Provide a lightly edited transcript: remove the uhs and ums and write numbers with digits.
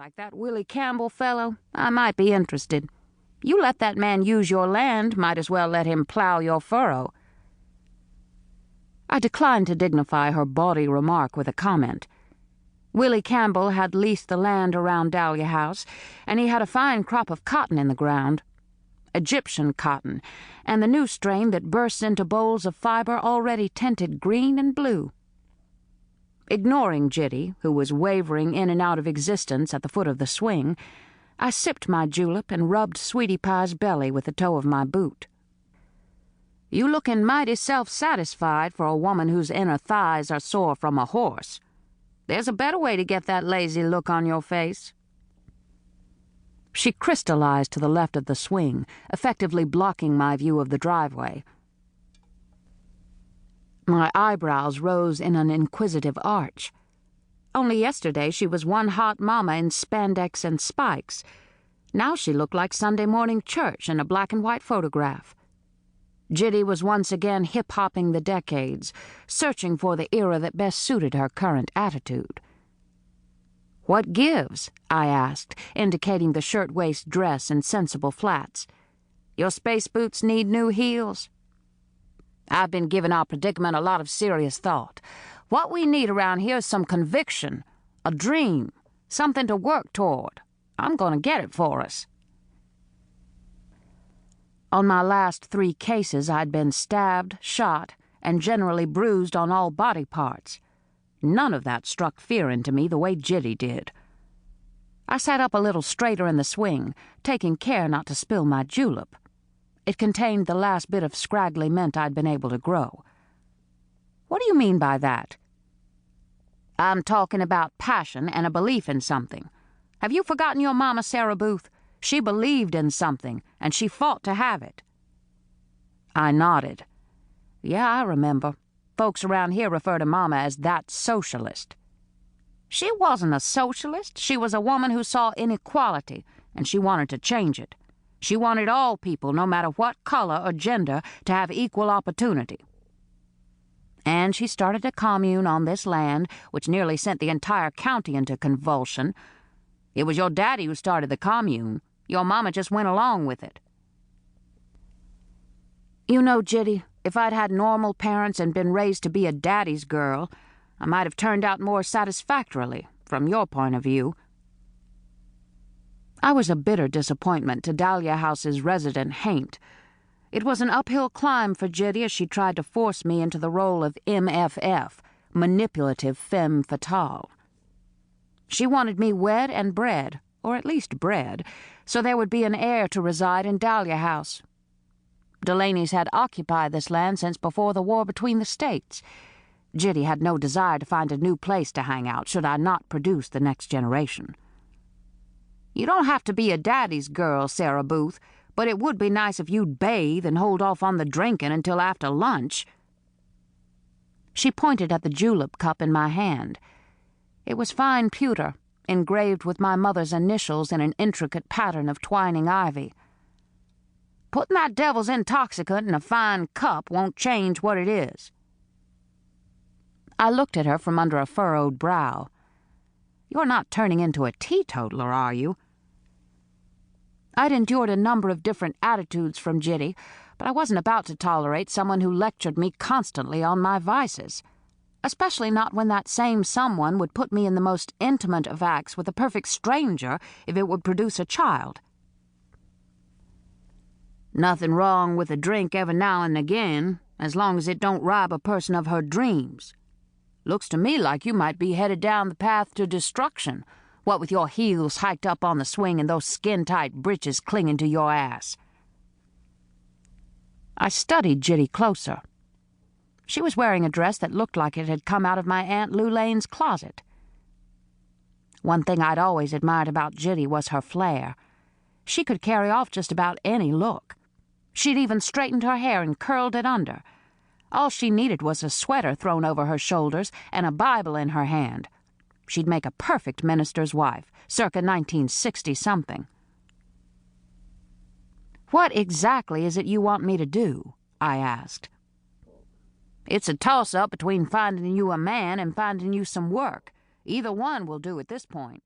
like that Willie Campbell fellow, I might be interested. You let that man use your land, might as well let him plow your furrow." I declined to dignify her bawdy remark with a comment. Willie Campbell had leased the land around Dahlia House, and he had a fine crop of cotton in the ground. Egyptian cotton, and the new strain that bursts into bowls of fiber already tinted green and blue. Ignoring Jitty, who was wavering in and out of existence at the foot of the swing, I sipped my julep and rubbed Sweetie Pie's belly with the toe of my boot. "You lookin' mighty self-satisfied for a woman whose inner thighs are sore from a horse. There's a better way to get that lazy look on your face." She crystallized to the left of the swing, effectively blocking my view of the driveway. My eyebrows rose in an inquisitive arch. Only yesterday she was one hot mama in spandex and spikes. Now she looked like Sunday morning church in a black-and-white photograph. Jitty was once again hip-hopping the decades, searching for the era that best suited her current attitude. "What gives?" I asked, indicating the shirt-waist dress and sensible flats. "Your space boots need new heels?" "I've been giving our predicament a lot of serious thought. What we need around here is some conviction, a dream, something to work toward. I'm going to get it for us." On my last 3 cases, I'd been stabbed, shot, and generally bruised on all body parts. None of that struck fear into me the way Jitty did. I sat up a little straighter in the swing, taking care not to spill my julep. It contained the last bit of scraggly mint I'd been able to grow. "What do you mean by that?" "I'm talking about passion and a belief in something. Have you forgotten your mama, Sarah Booth? She believed in something, and she fought to have it." I nodded. "Yeah, I remember. Folks around here refer to Mama as that socialist." "She wasn't a socialist. She was a woman who saw inequality, and she wanted to change it. She wanted all people, no matter what color or gender, to have equal opportunity. And she started a commune on this land, which nearly sent the entire county into convulsion. It was your daddy who started the commune. Your mama just went along with it." "You know, Jitty, if I'd had normal parents and been raised to be a daddy's girl, I might have turned out more satisfactorily, from your point of view." I was a bitter disappointment to Dahlia House's resident haint. It was an uphill climb for Jitty as she tried to force me into the role of MFF, manipulative femme fatale. She wanted me wed and bred, or at least bred, so there would be an heir to reside in Dahlia House. Delaney's had occupied this land since before the war between the states. Jitty had no desire to find a new place to hang out should I not produce the next generation. "You don't have to be a daddy's girl, Sarah Booth, but it would be nice if you'd bathe and hold off on the drinking until after lunch." She pointed at the julep cup in my hand. It was fine pewter, engraved with my mother's initials in an intricate pattern of twining ivy. "Putting that devil's intoxicant in a fine cup won't change what it is." I looked at her from under a furrowed brow. "You're not turning into a teetotaler, are you?" I'd endured a number of different attitudes from Jitty, but I wasn't about to tolerate someone who lectured me constantly on my vices, especially not when that same someone would put me in the most intimate of acts with a perfect stranger if it would produce a child. "Nothing wrong with a drink every now and again, as long as it don't rob a person of her dreams. Looks to me like you might be headed down the path to destruction, what with your heels hiked up on the swing and those skin-tight breeches clinging to your ass." I studied Jitty closer. She was wearing a dress that looked like it had come out of my Aunt Lou Lane's closet. One thing I'd always admired about Jitty was her flair. She could carry off just about any look. She'd even straightened her hair and curled it under. All she needed was a sweater thrown over her shoulders and a Bible in her hand. She'd make a perfect minister's wife, circa 1960-something. "What exactly is it you want me to do?" I asked. "It's a toss-up between finding you a man and finding you some work. Either one will do at this point."